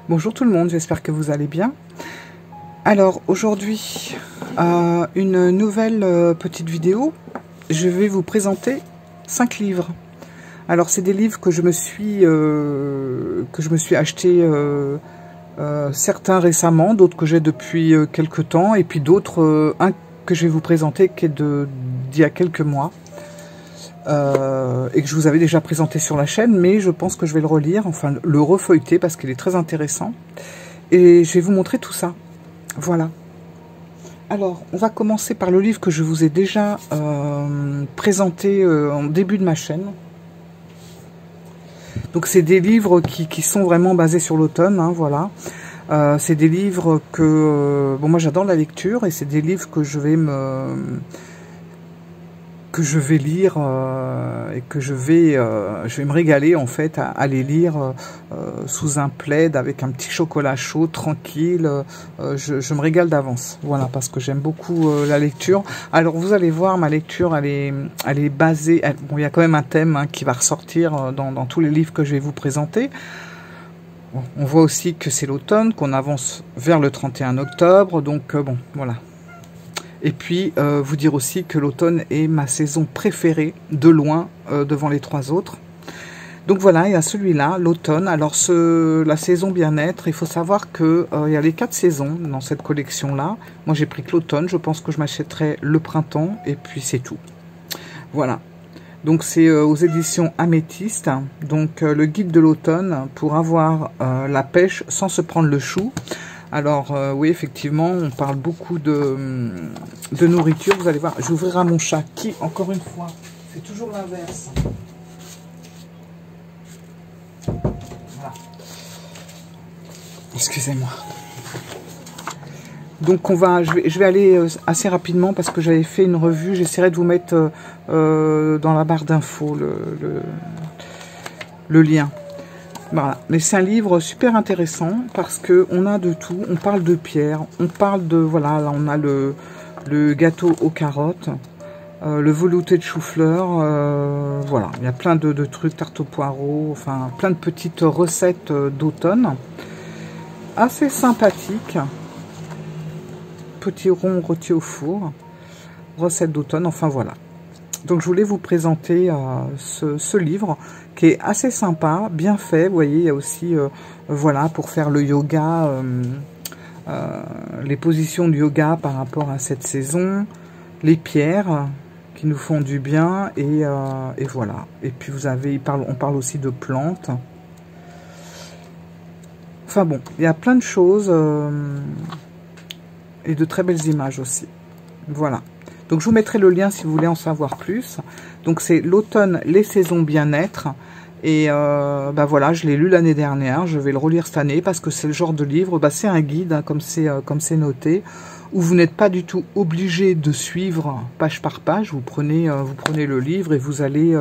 Bonjour tout le monde, j'espère que vous allez bien. Alors aujourd'hui, une nouvelle petite vidéo. Je vais vous présenter 5 livres. Alors c'est des livres que je me suis acheté certains récemment, d'autres que j'ai depuis quelques temps, et puis d'autres, un que je vais vous présenter qui est d'il y a quelques mois. Et que je vous avais déjà présenté sur la chaîne, mais je pense que je vais le relire, enfin le refeuilleter parce qu'il est très intéressant. Et je vais vous montrer tout ça. Voilà. Alors, on va commencer par le livre que je vous ai déjà présenté en début de ma chaîne. Donc c'est des livres qui sont vraiment basés sur l'automne, hein, voilà. C'est des livres que... bon, moi j'adore la lecture et c'est des livres que je vais lire et que je vais me régaler en fait à les lire sous un plaid avec un petit chocolat chaud, tranquille. Je me régale d'avance, voilà, parce que j'aime beaucoup la lecture. Alors vous allez voir, ma lecture elle est basée, bon, il y a quand même un thème hein, qui va ressortir dans tous les livres que je vais vous présenter. Bon, on voit aussi que c'est l'automne, qu'on avance vers le 31 octobre, donc bon, voilà. Et puis, vous dire aussi que l'automne est ma saison préférée, de loin, devant les 3 autres. Donc voilà, il y a celui-là, l'automne. Alors, la saison bien-être, il faut savoir qu'il y a les 4 saisons dans cette collection-là. Moi, j'ai pris que l'automne. Je pense que je m'achèterai le printemps, et puis c'est tout. Voilà. Donc, c'est aux éditions Améthyste. Donc, le guide de l'automne pour avoir la pêche sans se prendre le chou. Alors, oui, effectivement, on parle beaucoup de nourriture. Vous allez voir, j'ouvrirai mon chat qui, encore une fois, c'est toujours l'inverse. Voilà. Excusez-moi. Donc, je vais aller assez rapidement parce que j'avais fait une revue. J'essaierai de vous mettre dans la barre d'infos le lien. Voilà, mais c'est un livre super intéressant parce que on a de tout. On parle de pierre, on parle de, voilà, là on a le gâteau aux carottes, le velouté de chou-fleur, voilà, il y a plein de trucs, tarte aux poireaux, enfin plein de petites recettes d'automne, assez sympathiques. Petits ronds rôtis au four, recettes d'automne, enfin voilà. Donc je voulais vous présenter ce livre qui est assez sympa, bien fait. Vous voyez, il y a aussi, voilà, pour faire le yoga, les positions de yoga par rapport à cette saison, les pierres qui nous font du bien, et voilà. Et puis vous avez, on parle aussi de plantes. Enfin bon, il y a plein de choses et de très belles images aussi. Voilà. Donc je vous mettrai le lien si vous voulez en savoir plus. Donc c'est l'automne, les saisons bien-être. Et bah voilà, je l'ai lu l'année dernière. Je vais le relire cette année parce que c'est le genre de livre, bah c'est un guide, hein, comme c'est noté, où vous n'êtes pas du tout obligé de suivre page par page. Vous prenez le livre et vous allez,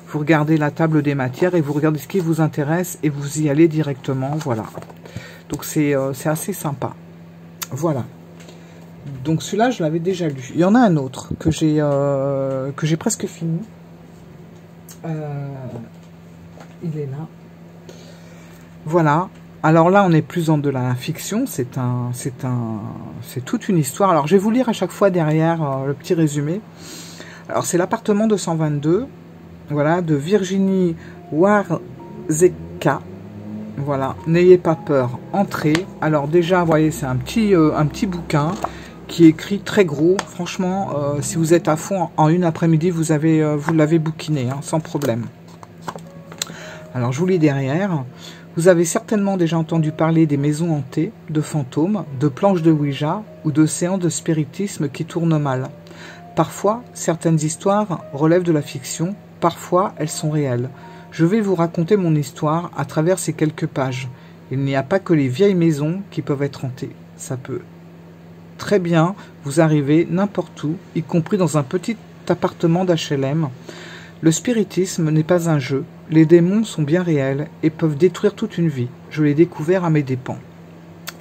vous regardez la table des matières et vous regardez ce qui vous intéresse et vous y allez directement. Voilà. Donc c'est assez sympa. Voilà. Donc celui-là, je l'avais déjà lu. Il y en a un autre que j'ai presque fini. Il est là. Voilà. Alors là, on est plus dans de la fiction. C'est toute une histoire. Alors, je vais vous lire à chaque fois derrière le petit résumé. Alors, c'est l'appartement 222. Voilà, de Virginie Warzeka. Voilà. N'ayez pas peur. Entrez. Alors déjà, vous voyez, c'est un petit bouquin qui est écrit très gros. Franchement, si vous êtes à fond en une après-midi, vous l'avez bouquiné, hein, sans problème. Alors, je vous lis derrière. Vous avez certainement déjà entendu parler des maisons hantées, de fantômes, de planches de Ouija ou de séances de spiritisme qui tournent mal. Parfois, certaines histoires relèvent de la fiction, parfois elles sont réelles. Je vais vous raconter mon histoire à travers ces quelques pages. Il n'y a pas que les vieilles maisons qui peuvent être hantées. Ça peut très bien vous arriver n'importe où, y compris dans un petit appartement d'HLM. Le spiritisme n'est pas un jeu. Les démons sont bien réels et peuvent détruire toute une vie. Je l'ai découvert à mes dépens.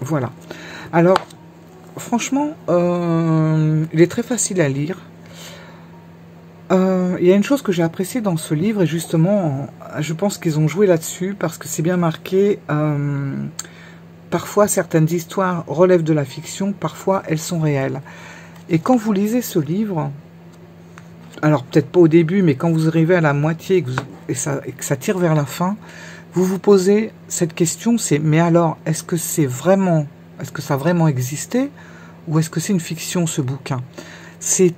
Voilà. Alors, franchement, il est très facile à lire. Il y a une chose que j'ai appréciée dans ce livre, et justement, je pense qu'ils ont joué là-dessus, parce que c'est bien marqué, parfois certaines histoires relèvent de la fiction, parfois elles sont réelles. Et quand vous lisez ce livre, alors peut-être pas au début, mais quand vous arrivez à la moitié et que ça tire vers la fin, vous vous posez cette question, c'est mais alors, est-ce que ça a vraiment existé, ou est-ce que c'est une fiction, ce bouquin? C'est,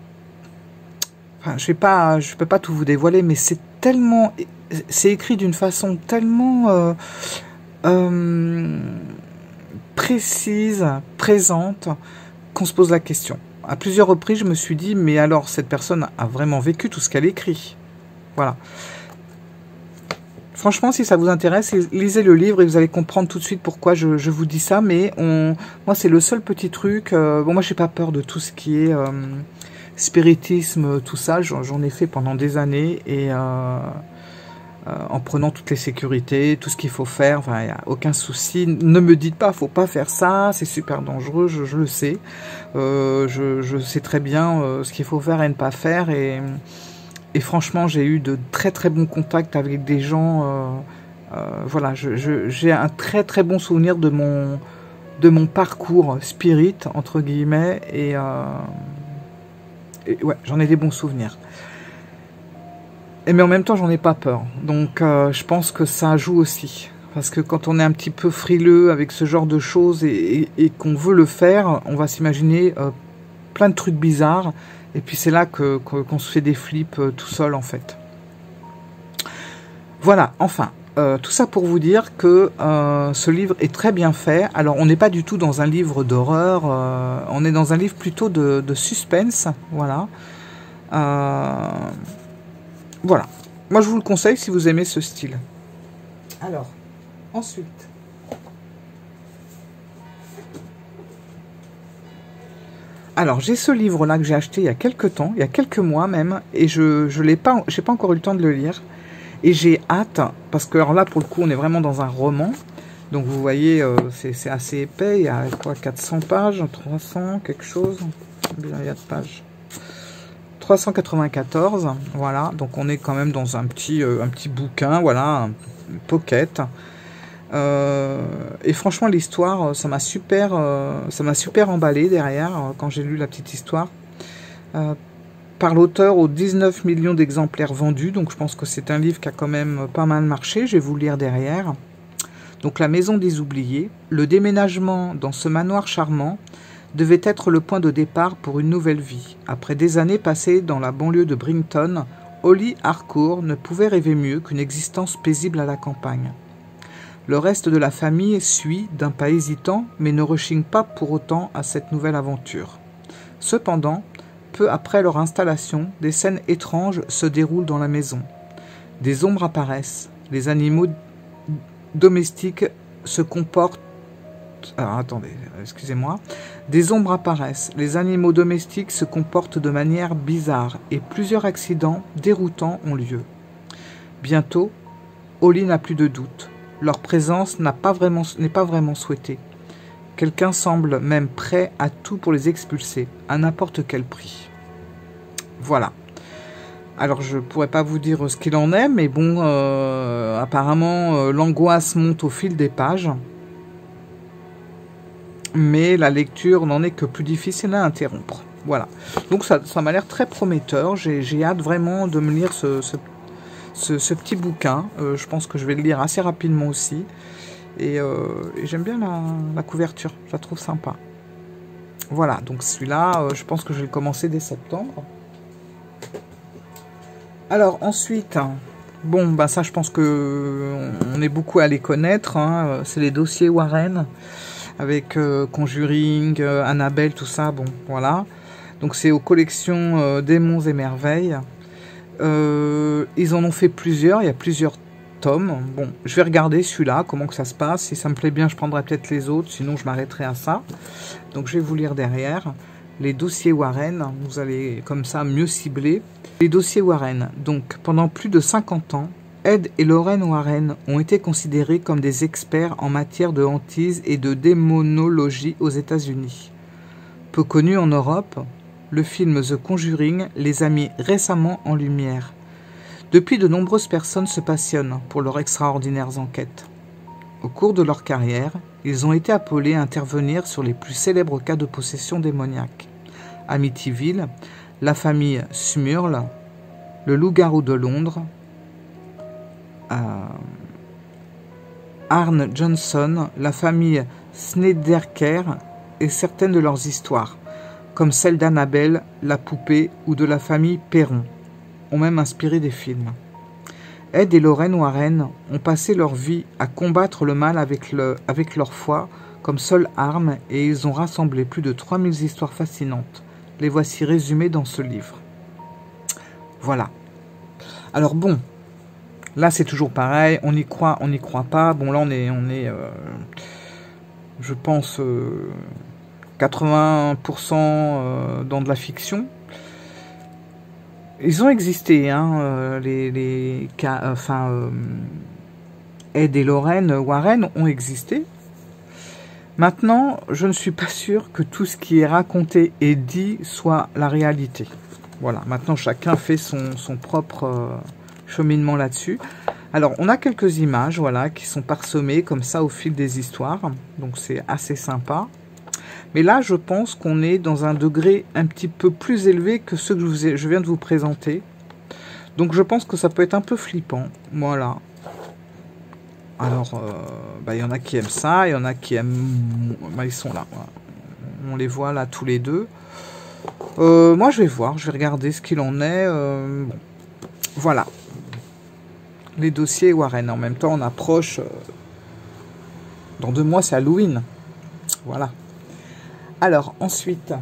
enfin, je peux pas tout vous dévoiler, mais c'est écrit d'une façon tellement précise, présente, qu'on se pose la question. À plusieurs reprises, je me suis dit, mais alors, cette personne a vraiment vécu tout ce qu'elle écrit. Voilà. Franchement, si ça vous intéresse, lisez le livre et vous allez comprendre tout de suite pourquoi je vous dis ça. Mais moi, c'est le seul petit truc. Bon, moi, j'ai pas peur de tout ce qui est spiritisme, tout ça. J'en ai fait pendant des années et en prenant toutes les sécurités, tout ce qu'il faut faire. Enfin, il n'y a aucun souci. Ne me dites pas, faut pas faire ça. C'est super dangereux. Je le sais. Je sais très bien ce qu'il faut faire et ne pas faire. Et franchement, j'ai eu de très très bons contacts avec des gens. Voilà, j'ai un très très bon souvenir de mon parcours spirit, entre guillemets. Et ouais, j'en ai des bons souvenirs. Mais en même temps, j'en ai pas peur. Donc, je pense que ça joue aussi. Parce que quand on est un petit peu frileux avec ce genre de choses et qu'on veut le faire, on va s'imaginer plein de trucs bizarres. Et puis c'est là qu'on se fait des flips tout seul en fait. Voilà, enfin, tout ça pour vous dire que ce livre est très bien fait. Alors on n'est pas du tout dans un livre d'horreur, on est dans un livre plutôt de suspense. Voilà. Voilà. Moi je vous le conseille si vous aimez ce style. Alors, ensuite. Alors, j'ai ce livre-là que j'ai acheté il y a quelques temps, il y a quelques mois même, et j'ai pas encore eu le temps de le lire. Et j'ai hâte, parce que alors là, pour le coup, on est vraiment dans un roman. Donc, vous voyez, c'est assez épais. Il y a quoi, 400 pages, 300, quelque chose. Combien il y a de pages? 394, voilà. Donc, on est quand même dans un petit bouquin, voilà, un pocket. Et franchement l'histoire ça m'a super emballé derrière quand j'ai lu la petite histoire par l'auteur aux 19 millions d'exemplaires vendus, donc je pense que c'est un livre qui a quand même pas mal marché. Je vais vous le lire derrière. Donc la maison des oubliés, le déménagement dans ce manoir charmant devait être le point de départ pour une nouvelle vie. Après des années passées dans la banlieue de Brighton, Holly Harcourt ne pouvait rêver mieux qu'une existence paisible à la campagne. Le reste de la famille suit d'un pas hésitant, mais ne rechigne pas pour autant à cette nouvelle aventure. Cependant, peu après leur installation, des scènes étranges se déroulent dans la maison. Des ombres apparaissent, les animaux domestiques se comportent... Alors, attendez, excusez-moi. Des ombres apparaissent, les animaux domestiques se comportent de manière bizarre et plusieurs accidents déroutants ont lieu. Bientôt, Holly n'a plus de doute. Leur présence n'est pas vraiment souhaitée. Quelqu'un semble même prêt à tout pour les expulser, à n'importe quel prix. Voilà. Alors, je ne pourrais pas vous dire ce qu'il en est, mais bon, apparemment, l'angoisse monte au fil des pages. Mais la lecture n'en est que plus difficile à interrompre. Voilà. Donc, ça m'a l'air très prometteur. J'ai hâte vraiment de me lire ce petit bouquin. Je pense que je vais le lire assez rapidement aussi. Et j'aime bien la couverture. Je la trouve sympa. Voilà. Donc, celui-là, je pense que je vais le commencer dès septembre. Alors, ensuite... Bon, bah ça, je pense que on est beaucoup à les connaître. Hein. C'est les dossiers Warren, avec Conjuring, Annabelle, tout ça. Bon, voilà. Donc, c'est aux collections Démons et Merveilles. Ils en ont fait plusieurs. Il y a plusieurs tomes. Bon, je vais regarder celui-là, comment que ça se passe. Si ça me plaît bien, je prendrai peut-être les autres. Sinon, je m'arrêterai à ça. Donc, je vais vous lire derrière. Les dossiers Warren, vous allez comme ça mieux cibler. Les dossiers Warren. Donc, pendant plus de 50 ans, Ed et Lorraine Warren ont été considérés comme des experts en matière de hantise et de démonologie aux États-Unis. Peu connu en Europe, le film The Conjuring les a mis récemment en lumière. Depuis, de nombreuses personnes se passionnent pour leurs extraordinaires enquêtes. Au cours de leur carrière, ils ont été appelés à intervenir sur les plus célèbres cas de possession démoniaque. Amityville, la famille Smurl, le loup-garou de Londres, Arne Johnson, la famille Snedeker et certaines de leurs histoires, comme celle d'Annabelle, la poupée ou de la famille Perron, ont même inspiré des films. Ed et Lorraine Warren ont passé leur vie à combattre le mal avec leur foi comme seule arme et ils ont rassemblé plus de 3000 histoires fascinantes. Les voici résumées dans ce livre. Voilà. Alors bon, là c'est toujours pareil, on y croit pas. Bon là on est je pense 80% dans de la fiction. Ils ont existé, hein, les cas, Ed et Lorraine Warren ont existé. Maintenant, je ne suis pas sûr que tout ce qui est raconté et dit soit la réalité. Voilà, maintenant chacun fait son propre cheminement là-dessus. Alors, on a quelques images, voilà, qui sont parsemées comme ça au fil des histoires. Donc, c'est assez sympa. Mais là, je pense qu'on est dans un degré un petit peu plus élevé que ce que je viens de vous présenter. Donc, je pense que ça peut être un peu flippant. Voilà. Alors, il y en a qui aiment ça, il y en a qui aiment... ils sont là. Voilà. On les voit là tous les deux. Moi, je vais voir, je vais regarder ce qu'il en est. Bon. Voilà. Les dossiers Warren. En même temps, on approche... dans 2 mois, c'est Halloween. Voilà. Alors, ensuite,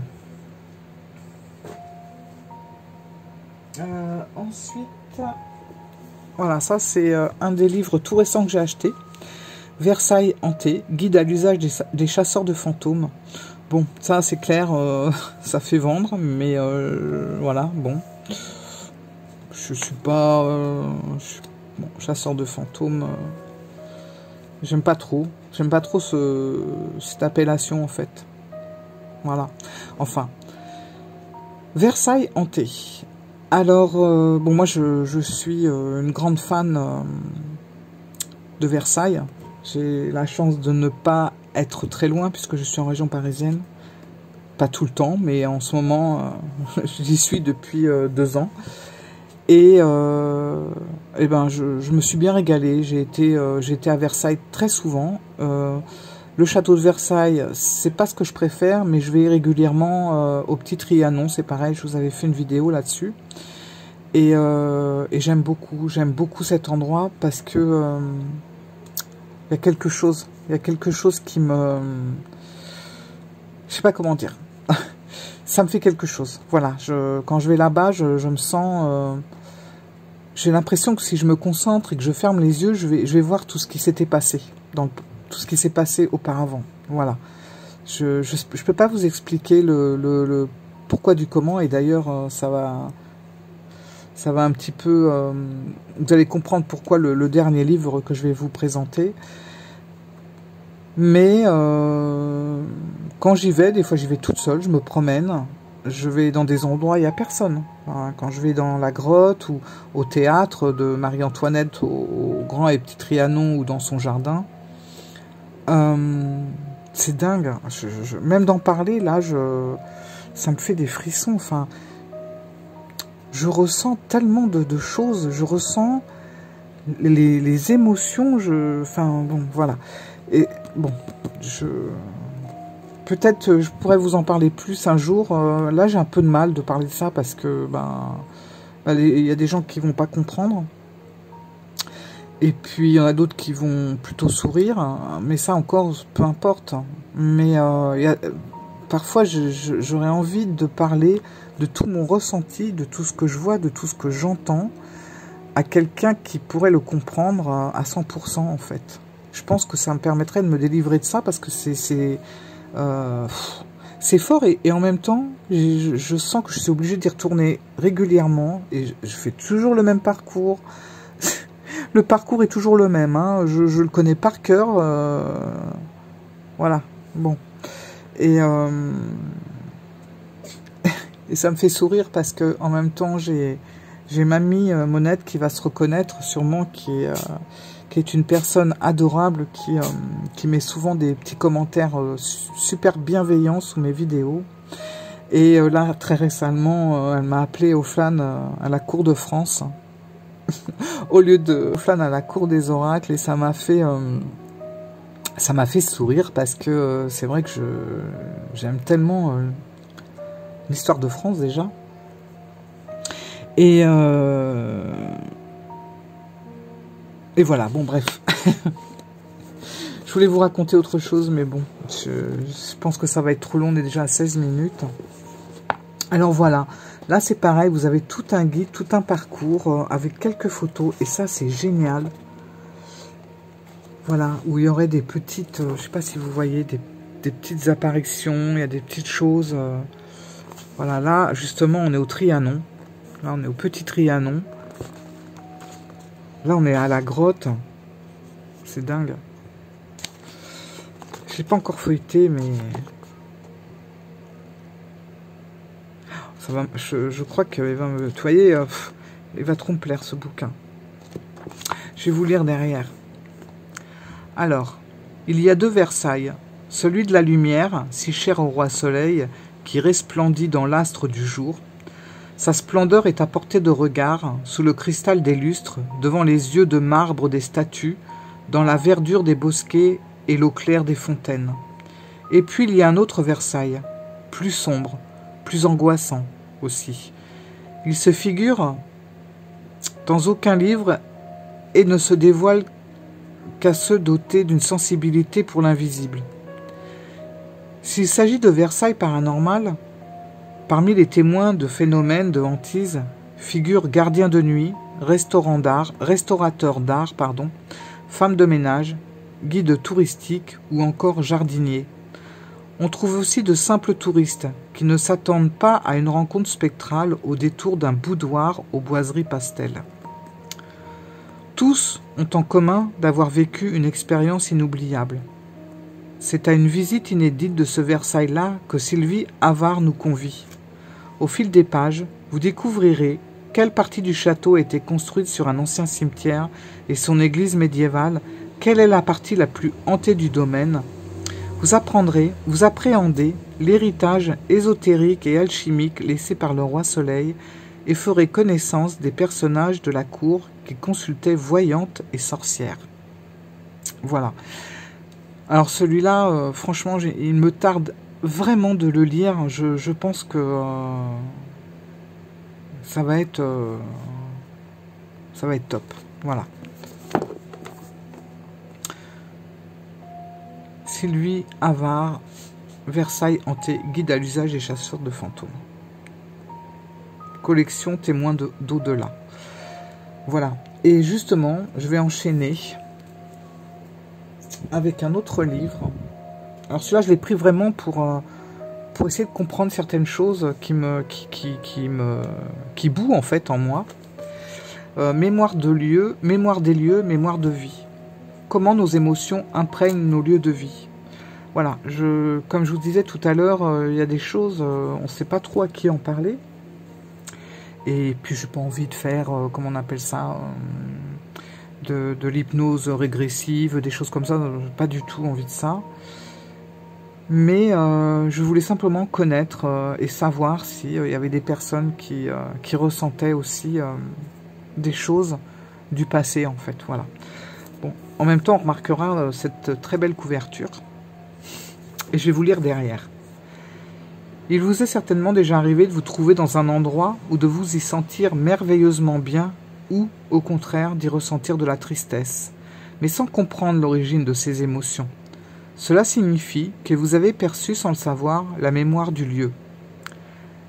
voilà, ça c'est un des livres tout récents que j'ai acheté. Versailles hanté, guide à l'usage des chasseurs de fantômes. Bon, ça c'est clair, ça fait vendre, mais voilà, bon. Je suis pas... bon, chasseur de fantômes, j'aime pas trop. J'aime pas trop cette appellation en fait. Voilà. Enfin. Versailles hanté. Alors, bon, moi, je suis une grande fan de Versailles. J'ai la chance de ne pas être très loin, puisque je suis en région parisienne. Pas tout le temps, mais en ce moment, j'y suis depuis 2 ans. Et ben, je me suis bien régalée. J'ai été à Versailles très souvent. Le château de Versailles, c'est pas ce que je préfère, mais je vais régulièrement au Petit Trianon, c'est pareil, je vous avais fait une vidéo là-dessus. Et j'aime beaucoup cet endroit parce que il y a quelque chose qui me... Je sais pas comment dire. Ça me fait quelque chose. Voilà, quand je vais là-bas, je me sens... j'ai l'impression que si je me concentre et que je ferme les yeux, je vais voir tout ce qui s'était passé tout ce qui s'est passé auparavant. Voilà. Je peux pas vous expliquer le pourquoi du comment, et d'ailleurs ça va un petit peu... vous allez comprendre pourquoi le dernier livre que je vais vous présenter. Mais quand j'y vais, des fois j'y vais toute seule, je me promène, je vais dans des endroits, il n'y a personne. Voilà. Quand je vais dans la grotte ou au théâtre de Marie-Antoinette, au Grand et Petit Trianon ou dans son jardin, c'est dingue. Même d'en parler, là, ça me fait des frissons. Enfin, je ressens tellement de choses. Je ressens les émotions. Enfin, bon, voilà. Et bon, peut-être je pourrais vous en parler plus un jour. Là, j'ai un peu de mal de parler de ça parce que, il y a des gens qui vont pas comprendre. Et puis, il y en a d'autres qui vont plutôt sourire, mais ça encore, peu importe. Mais parfois, j'aurais envie de parler de tout mon ressenti, de tout ce que je vois, de tout ce que j'entends, à quelqu'un qui pourrait le comprendre à 100% en fait. Je pense que ça me permettrait de me délivrer de ça, parce que c'est fort, et en même temps, je sens que je suis obligée d'y retourner régulièrement, et je fais toujours le même parcours. Le parcours est toujours le même, hein. Je le connais par cœur. Voilà, bon. Et ça me fait sourire parce que en même temps, j'ai J'ai Mamie Monette qui va se reconnaître sûrement, qui est une personne adorable, qui met souvent des petits commentaires super bienveillants sous mes vidéos. Et là, très récemment, elle m'a appelé au flan à la cour de France, au lieu de flan à la cour des oracles, et ça m'a fait sourire, parce que c'est vrai que j'aime tellement l'histoire de France déjà. Et voilà, bon bref. Je voulais vous raconter autre chose, mais bon, je pense que ça va être trop long, on est déjà à 16 minutes. Alors voilà, là c'est pareil, vous avez tout un guide, tout un parcours avec quelques photos, et ça c'est génial. Voilà, où il y aurait des petites, je sais pas si vous voyez, des petites apparitions, il y a des petites choses. Voilà, là justement on est au Trianon, là on est au petit Trianon. Là on est à la grotte, c'est dingue. Je l'ai pas encore feuilleté, mais ça va. Je crois qu'il va me. Vous voyez, il va trop me plaire ce bouquin. Je vais vous lire derrière. Alors, il y a deux Versailles, celui de la lumière, si cher au roi Soleil, qui resplendit dans l'astre du jour. Sa splendeur est à portée de regard, sous le cristal des lustres, devant les yeux de marbre des statues, dans la verdure des bosquets et l'eau claire des fontaines. Et puis il y a un autre Versailles, plus sombre, plus angoissant aussi. Il se figure dans aucun livre et ne se dévoile qu'à ceux dotés d'une sensibilité pour l'invisible. S'il s'agit de Versailles paranormal, parmi les témoins de phénomènes de hantise figurent gardiens de nuit, restaurateurs d'art, femmes de ménage, guides touristiques ou encore jardiniers. On trouve aussi de simples touristes qui ne s'attendent pas à une rencontre spectrale au détour d'un boudoir aux boiseries pastel. Tous ont en commun d'avoir vécu une expérience inoubliable. C'est à une visite inédite de ce Versailles-là que Sylvie Havard nous convie. Au fil des pages, vous découvrirez quelle partie du château a été construite sur un ancien cimetière et son église médiévale, quelle est la partie la plus hantée du domaine. Vous appréhendez l'héritage ésotérique et alchimique laissé par le roi Soleil et ferez connaissance des personnages de la cour qui consultaient voyantes et sorcières. Voilà. Alors celui-là, franchement, il me tarde vraiment de le lire. Je pense que ça va être top. Voilà. Sylvie Havard, Versailles hanté, guide à l'usage des chasseurs de fantômes. Collection témoins d'au-delà. Voilà. Et justement, je vais enchaîner avec un autre livre. Alors celui-là, je l'ai pris vraiment pour essayer de comprendre certaines choses qui bouent en fait en moi. Mémoire des lieux, mémoire de vie. Comment nos émotions imprègnent nos lieux de vie. Voilà, comme je vous disais tout à l'heure, il y a des choses, on ne sait pas trop à qui en parler. Et puis, je n'ai pas envie de faire, comment on appelle ça, de l'hypnose régressive, des choses comme ça. Pas du tout envie de ça. Mais je voulais simplement connaître et savoir s'il y avait des personnes qui ressentaient aussi des choses du passé, en fait. Voilà. Bon, en même temps, on remarquera cette très belle couverture. Et je vais vous lire derrière. Il vous est certainement déjà arrivé de vous trouver dans un endroit ou de vous y sentir merveilleusement bien ou, au contraire, d'y ressentir de la tristesse, mais sans comprendre l'origine de ces émotions. Cela signifie que vous avez perçu sans le savoir la mémoire du lieu.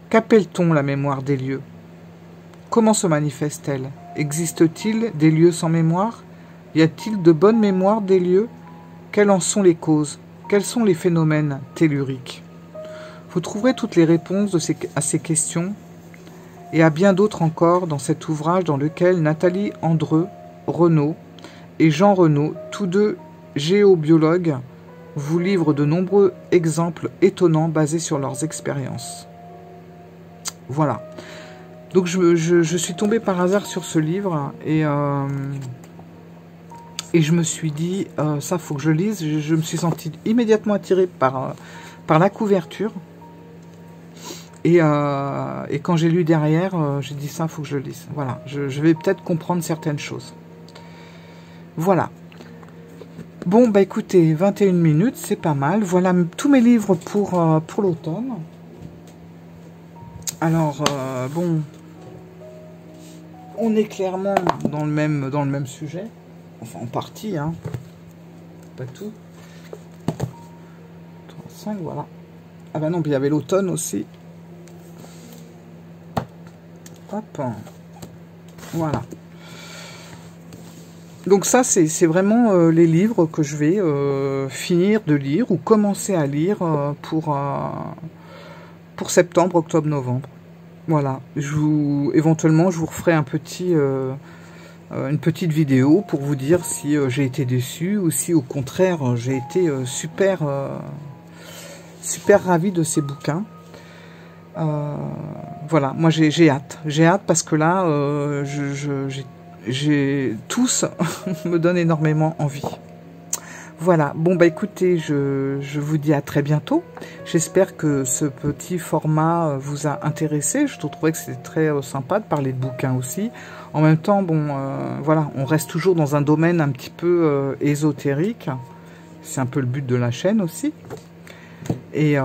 Qu'appelle-t-on la mémoire des lieux? Comment se manifeste-t-elle? Existe-t-il des lieux sans mémoire? Y a-t-il de bonnes mémoires des lieux? Quelles en sont les causes? Quels sont les phénomènes telluriques? Vous trouverez toutes les réponses à ces questions et à bien d'autres encore dans cet ouvrage dans lequel Nathalie Andreu Renaud et Jean Renaud, tous deux géobiologues, vous livrent de nombreux exemples étonnants basés sur leurs expériences. Voilà. Donc je suis tombée par hasard sur ce livre et je me suis dit, ça faut que je lise. Je me suis sentie immédiatement attirée par la couverture. Et quand j'ai lu derrière, j'ai dit ça faut que je lise. Voilà, je vais peut-être comprendre certaines choses. Voilà. Bon, bah écoutez, 21 minutes, c'est pas mal. Voilà tous mes livres pour l'automne. Alors, bon, on est clairement dans le même sujet. Enfin, en partie, hein. Pas tout. 35, voilà. Ah bah non, puis il y avait l'automne aussi. Hop. Voilà. Donc ça, c'est vraiment les livres que je vais finir de lire ou commencer à lire pour septembre, octobre, novembre. Voilà. Éventuellement, je vous referai une petite vidéo pour vous dire si j'ai été déçue ou si au contraire j'ai été super ravie de ces bouquins. Voilà, moi j'ai hâte. J'ai hâte parce que là, tous me donnent énormément envie. Voilà, bon bah écoutez, je vous dis à très bientôt. J'espère que ce petit format vous a intéressé. Je trouvais que c'était très sympa de parler de bouquins aussi. En même temps, bon, voilà, on reste toujours dans un domaine un petit peu ésotérique. C'est un peu le but de la chaîne aussi. Et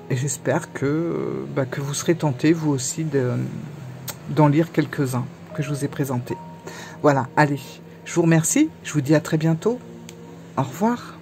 j'espère que vous serez tentés, vous aussi, d'en lire quelques-uns que je vous ai présentés. Voilà, allez, je vous remercie, je vous dis à très bientôt. Au revoir.